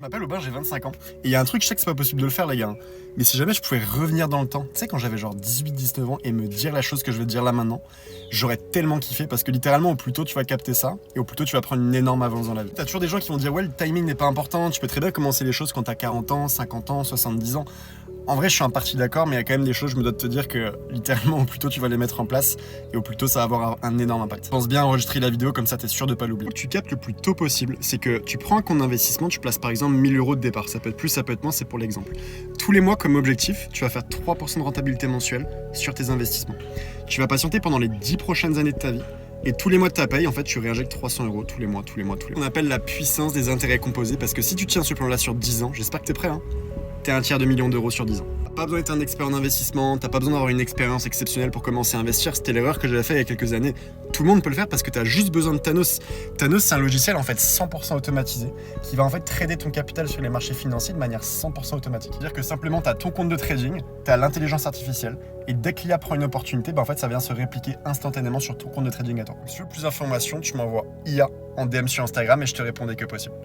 Je m'appelle Aubin, j'ai 25 ans. Et il y a un truc, je sais que c'est pas possible de le faire, les gars. Mais si jamais je pouvais revenir dans le temps, tu sais, quand j'avais genre 18-19 ans et me dire la chose que je vais te dire là maintenant, j'aurais tellement kiffé parce que littéralement, au plus tôt tu vas capter ça et au plus tôt tu vas prendre une énorme avance dans la vie. T'as toujours des gens qui vont dire, ouais, le timing n'est pas important, tu peux très bien commencer les choses quand t'as 40 ans, 50 ans, 70 ans. En vrai, je suis en partie d'accord, mais il y a quand même des choses, je me dois de te dire que littéralement, au plus tôt tu vas les mettre en place et au plus tôt ça va avoir un énorme impact. Pense bien à enregistrer la vidéo, comme ça t'es sûr de pas l'oublier. Tu captes le plus tôt possible, c'est que tu prends un compte d'investissement, tu places par exemple 1000 euros de départ. Ça peut être plus, ça peut être moins, c'est pour l'exemple. Tous les mois, comme objectif, tu vas faire 3% de rentabilité mensuelle sur tes investissements. Tu vas patienter pendant les 10 prochaines années de ta vie. Et tous les mois de ta paye, en fait, tu réinjectes 300 euros tous les mois. On appelle la puissance des intérêts composés parce que si tu tiens ce plan-là sur 10 ans, j'espère que t'es prêt, hein, t'es un tiers de million d'euros sur 10 ans. T'as pas besoin d'être un expert en investissement, t'as pas besoin d'avoir une expérience exceptionnelle pour commencer à investir. C'était l'erreur que j'avais fait il y a quelques années. Tout le monde peut le faire parce que t'as juste besoin de Thanos. Thanos, c'est un logiciel en fait 100% automatisé qui va en fait trader ton capital sur les marchés financiers de manière 100% automatique. C'est-à-dire que simplement t'as ton compte de trading, t'as l'intelligence artificielle et dès que l'IA prend une opportunité, en fait ça vient se répliquer instantanément sur ton compte de trading à toi. Si tu veux plus d'informations, tu m'envoies IA en DM sur Instagram et je te réponds dès que possible.